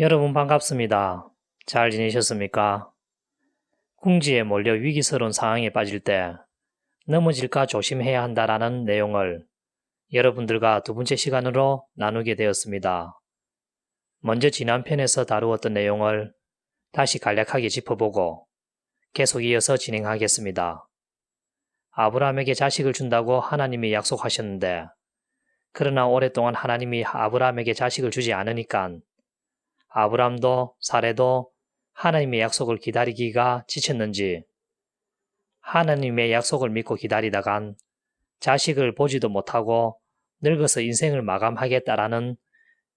여러분 반갑습니다. 잘 지내셨습니까? 궁지에 몰려 위기스러운 상황에 빠질 때 넘어질까 조심해야 한다라는 내용을 여러분들과 두 번째 시간으로 나누게 되었습니다. 먼저 지난 편에서 다루었던 내용을 다시 간략하게 짚어보고 계속 이어서 진행하겠습니다. 아브라함에게 자식을 준다고 하나님이 약속하셨는데 그러나 오랫동안 하나님이 아브라함에게 자식을 주지 않으니까 아브라함도 사레도 하나님의 약속을 기다리기가 지쳤는지 하나님의 약속을 믿고 기다리다간 자식을 보지도 못하고 늙어서 인생을 마감하겠다라는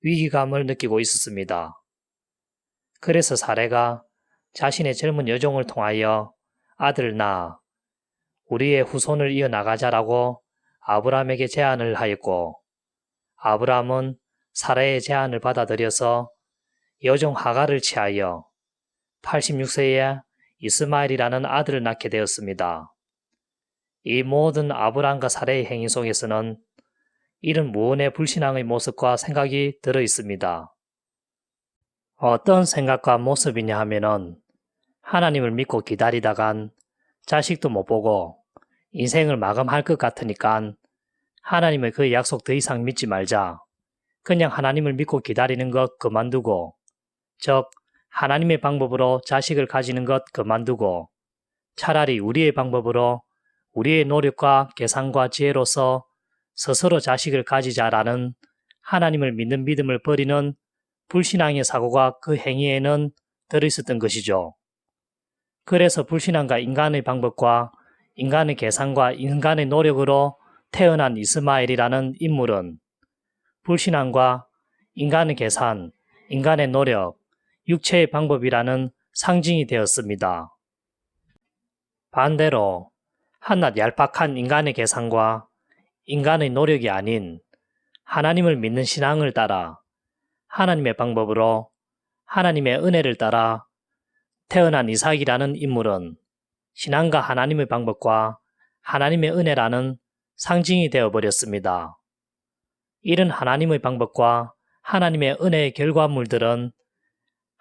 위기감을 느끼고 있었습니다. 그래서 사레가 자신의 젊은 여종을 통하여 아들을 낳아 우리의 후손을 이어나가자라고 아브라함에게 제안을 하였고 아브라함은 사레의 제안을 받아들여서 여종 하갈을 취하여 86세에 이스마엘이라는 아들을 낳게 되었습니다. 이 모든 아브라함과 사레의 행위 속에서는 이런 무언의 불신앙의 모습과 생각이 들어 있습니다. 어떤 생각과 모습이냐 하면은 하나님을 믿고 기다리다간 자식도 못 보고 인생을 마감할 것 같으니까 하나님의 그 약속 더 이상 믿지 말자. 그냥 하나님을 믿고 기다리는 것 그만두고 즉 하나님의 방법으로 자식을 가지는 것 그만두고 차라리 우리의 방법으로 우리의 노력과 계산과 지혜로서 스스로 자식을 가지자라는 하나님을 믿는 믿음을 버리는 불신앙의 사고가 그 행위에는 들어있었던 것이죠. 그래서 불신앙과 인간의 방법과 인간의 계산과 인간의 노력으로 태어난 이스마엘이라는 인물은 불신앙과 인간의 계산, 인간의 노력, 육체의 방법이라는 상징이 되었습니다. 반대로 한낱 얄팍한 인간의 계산과 인간의 노력이 아닌 하나님을 믿는 신앙을 따라 하나님의 방법으로 하나님의 은혜를 따라 태어난 이삭이라는 인물은 신앙과 하나님의 방법과 하나님의 은혜라는 상징이 되어버렸습니다. 이런 하나님의 방법과 하나님의 은혜의 결과물들은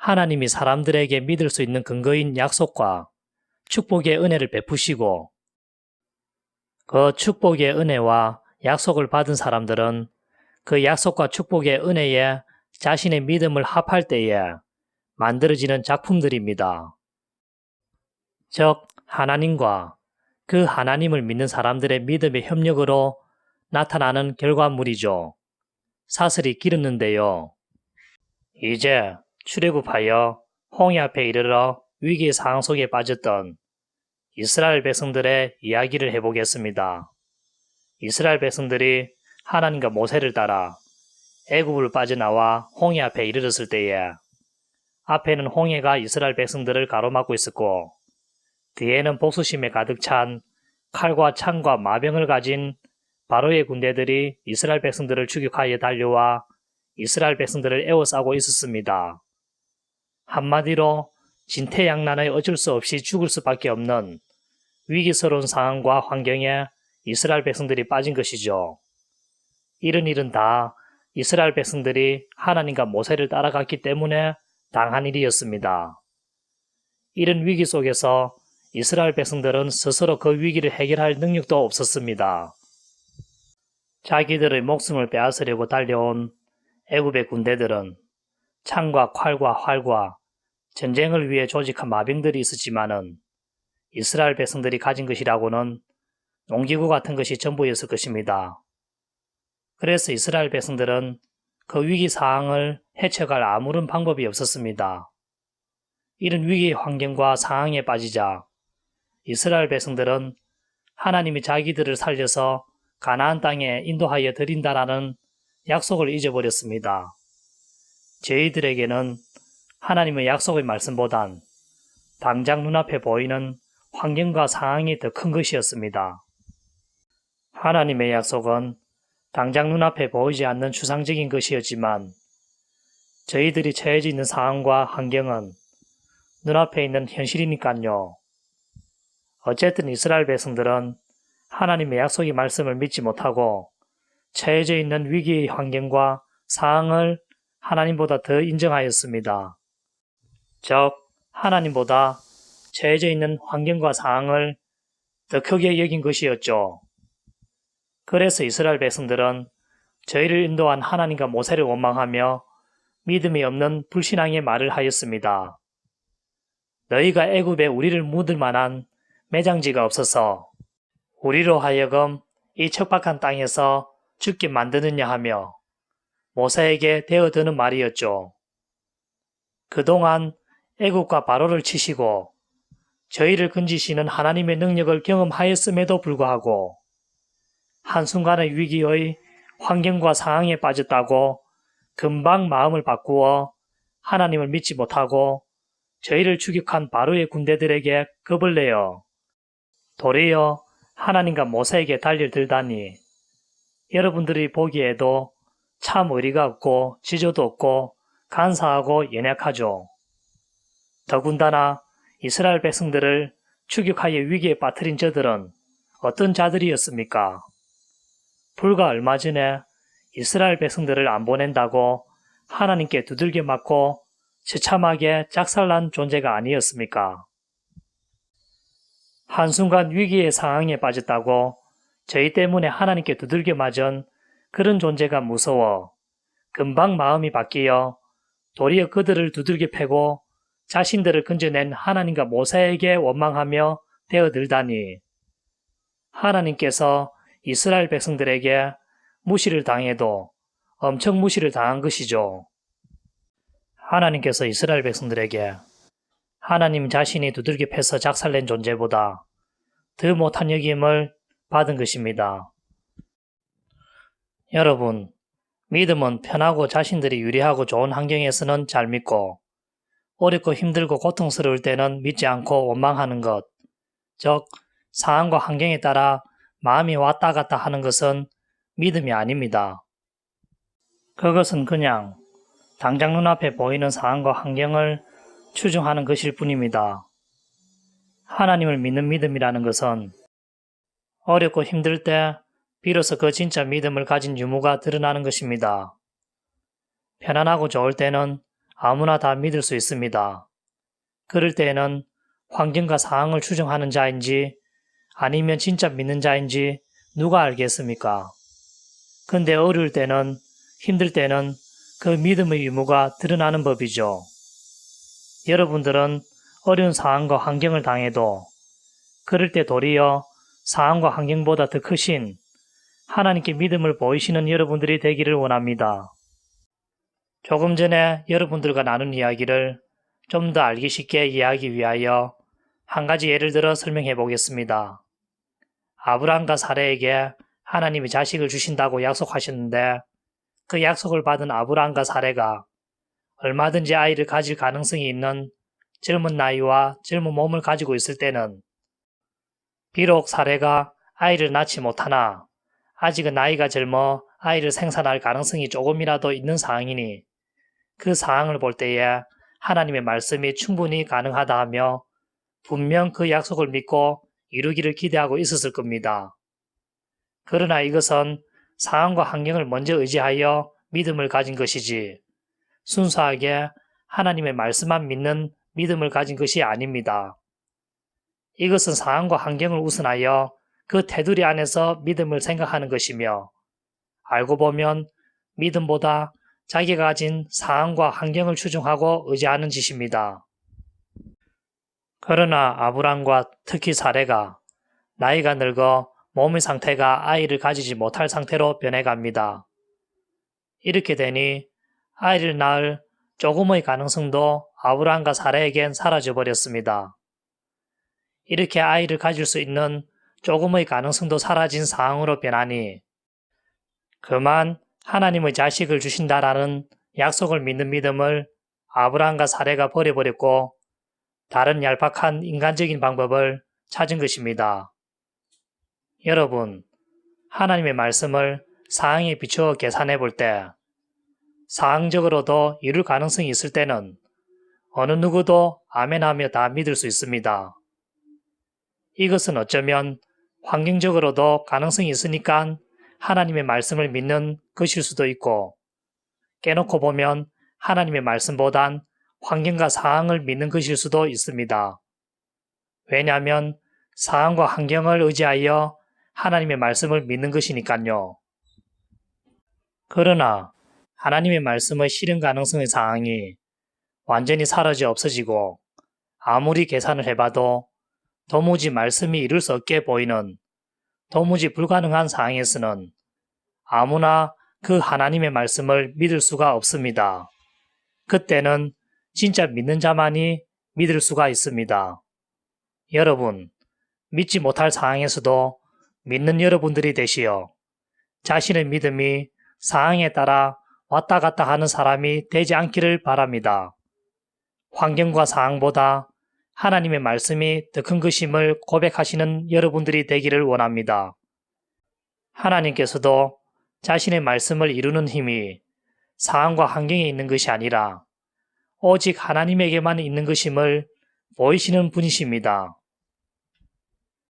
하나님이 사람들에게 믿을 수 있는 근거인 약속과 축복의 은혜를 베푸시고 그 축복의 은혜와 약속을 받은 사람들은 그 약속과 축복의 은혜에 자신의 믿음을 합할 때에 만들어지는 작품들입니다. 즉 하나님과 그 하나님을 믿는 사람들의 믿음의 협력으로 나타나는 결과물이죠. 사슬이 길었는데요. 이제 출애굽하여 홍해 앞에 이르러 위기의 상황 속에 빠졌던 이스라엘 백성들의 이야기를 해보겠습니다. 이스라엘 백성들이 하나님과 모세를 따라 애굽을 빠져나와 홍해 앞에 이르렀을 때에 앞에는 홍해가 이스라엘 백성들을 가로막고 있었고 뒤에는 복수심에 가득 찬 칼과 창과 마병을 가진 바로의 군대들이 이스라엘 백성들을 추격하여 달려와 이스라엘 백성들을 에워싸고 있었습니다. 한마디로 진퇴양난의 어쩔 수 없이 죽을 수밖에 없는 위기스러운 상황과 환경에 이스라엘 백성들이 빠진 것이죠. 이런 일은 다 이스라엘 백성들이 하나님과 모세를 따라갔기 때문에 당한 일이었습니다. 이런 위기 속에서 이스라엘 백성들은 스스로 그 위기를 해결할 능력도 없었습니다. 자기들의 목숨을 빼앗으려고 달려온 애굽의 군대들은 창과 칼과 활과 전쟁을 위해 조직한 마병들이 있었지만은 이스라엘 백성들이 가진 것이라고는 농기구 같은 것이 전부였을 것입니다. 그래서 이스라엘 백성들은 그 위기 상황을 헤쳐갈 아무런 방법이 없었습니다. 이런 위기의 환경과 상황에 빠지자 이스라엘 백성들은 하나님이 자기들을 살려서 가나안 땅에 인도하여 드린다라는 약속을 잊어버렸습니다. 저희들에게는 하나님의 약속의 말씀보단 당장 눈앞에 보이는 환경과 상황이 더 큰 것이었습니다. 하나님의 약속은 당장 눈앞에 보이지 않는 추상적인 것이었지만 저희들이 처해져 있는 상황과 환경은 눈앞에 있는 현실이니까요. 어쨌든 이스라엘 백성들은 하나님의 약속의 말씀을 믿지 못하고 처해져 있는 위기의 환경과 상황을 하나님보다 더 인정하였습니다. 즉, 하나님보다 처해져 있는 환경과 상황을 더 크게 여긴 것이었죠. 그래서 이스라엘 백성들은 저희를 인도한 하나님과 모세를 원망하며 믿음이 없는 불신앙의 말을 하였습니다. 너희가 애굽에 우리를 묻을 만한 매장지가 없어서 우리로 하여금 이 척박한 땅에서 죽게 만드느냐 하며 모세에게 대어드는 말이었죠. 그동안 애굽과 바로를 치시고 저희를 건지시는 하나님의 능력을 경험하였음에도 불구하고 한순간의 위기의 환경과 상황에 빠졌다고 금방 마음을 바꾸어 하나님을 믿지 못하고 저희를 추격한 바로의 군대들에게 겁을 내어 도리어 하나님과 모세에게 달려들다니 여러분들이 보기에도 참 의리가 없고 지조도 없고 간사하고 연약하죠. 더군다나 이스라엘 백성들을 추격하여 위기에 빠뜨린 저들은 어떤 자들이었습니까? 불과 얼마 전에 이스라엘 백성들을 안 보낸다고 하나님께 두들겨 맞고 처참하게 작살난 존재가 아니었습니까? 한순간 위기의 상황에 빠졌다고 저희 때문에 하나님께 두들겨 맞은 그런 존재가 무서워 금방 마음이 바뀌어 도리어 그들을 두들겨 패고 자신들을 건져낸 하나님과 모세에게 원망하며 대어들다니 하나님께서 이스라엘 백성들에게 무시를 당해도 엄청 무시를 당한 것이죠. 하나님께서 이스라엘 백성들에게 하나님 자신이 두들겨 패서 작살낸 존재보다 더 못한 여김을 받은 것입니다. 여러분, 믿음은 편하고 자신들이 유리하고 좋은 환경에서는 잘 믿고 어렵고 힘들고 고통스러울 때는 믿지 않고 원망하는 것, 즉 상황과 환경에 따라 마음이 왔다 갔다 하는 것은 믿음이 아닙니다. 그것은 그냥 당장 눈앞에 보이는 상황과 환경을 추정하는 것일 뿐입니다. 하나님을 믿는 믿음이라는 것은 어렵고 힘들 때 비로소 그 진짜 믿음을 가진 유무가 드러나는 것입니다. 편안하고 좋을 때는 아무나 다 믿을 수 있습니다. 그럴 때에는 환경과 상황을 추정하는 자인지 아니면 진짜 믿는 자인지 누가 알겠습니까? 근데 어려울 때는, 힘들 때는 그 믿음의 유무가 드러나는 법이죠. 여러분들은 어려운 상황과 환경을 당해도 그럴 때 도리어 상황과 환경보다 더 크신 하나님께 믿음을 보이시는 여러분들이 되기를 원합니다. 조금 전에 여러분들과 나눈 이야기를 좀 더 알기 쉽게 이해하기 위하여 한 가지 예를 들어 설명해 보겠습니다. 아브라함과 사레에게 하나님이 자식을 주신다고 약속하셨는데 그 약속을 받은 아브라함과 사레가 얼마든지 아이를 가질 가능성이 있는 젊은 나이와 젊은 몸을 가지고 있을 때는 비록 사레가 아이를 낳지 못하나 아직은 나이가 젊어 아이를 생산할 가능성이 조금이라도 있는 상황이니 그 상황을 볼 때에 하나님의 말씀이 충분히 가능하다 하며 분명 그 약속을 믿고 이루기를 기대하고 있었을 겁니다. 그러나 이것은 상황과 환경을 먼저 의지하여 믿음을 가진 것이지 순수하게 하나님의 말씀만 믿는 믿음을 가진 것이 아닙니다. 이것은 상황과 환경을 우선하여 그 테두리 안에서 믿음을 생각하는 것이며 알고 보면 믿음보다 자기가 가진 상황과 환경을 추정하고 의지하는 짓입니다. 그러나 아브람과 특히 사레가 나이가 늙어 몸의 상태가 아이를 가지지 못할 상태로 변해갑니다. 이렇게 되니 아이를 낳을 조금의 가능성도 아브람과 사레에겐 사라져버렸습니다. 이렇게 아이를 가질 수 있는 조금의 가능성도 사라진 상황으로 변하니 그만 하나님의 자식을 주신다라는 약속을 믿는 믿음을 아브람과 사레가 버려버렸고 다른 얄팍한 인간적인 방법을 찾은 것입니다. 여러분, 하나님의 말씀을 상황에 비추어 계산해 볼 때 상황적으로도 이룰 가능성이 있을 때는 어느 누구도 아멘하며 다 믿을 수 있습니다. 이것은 어쩌면 환경적으로도 가능성이 있으니까 하나님의 말씀을 믿는 것일 수도 있고 깨놓고 보면 하나님의 말씀보단 환경과 상황을 믿는 것일 수도 있습니다. 왜냐하면 상황과 환경을 의지하여 하나님의 말씀을 믿는 것이니까요. 그러나 하나님의 말씀의 실현 가능성의 상황이 완전히 사라져 없어지고 아무리 계산을 해봐도 도무지 말씀이 이룰 수 없게 보이는 도무지 불가능한 상황에서는 아무나 그 하나님의 말씀을 믿을 수가 없습니다. 그때는 진짜 믿는 자만이 믿을 수가 있습니다. 여러분, 믿지 못할 상황에서도 믿는 여러분들이 되시어 자신의 믿음이 상황에 따라 왔다 갔다 하는 사람이 되지 않기를 바랍니다. 환경과 상황보다 하나님의 말씀이 더 큰 것임을 고백하시는 여러분들이 되기를 원합니다. 하나님께서도 자신의 말씀을 이루는 힘이 상황과 환경에 있는 것이 아니라 오직 하나님에게만 있는 것임을 보이시는 분이십니다.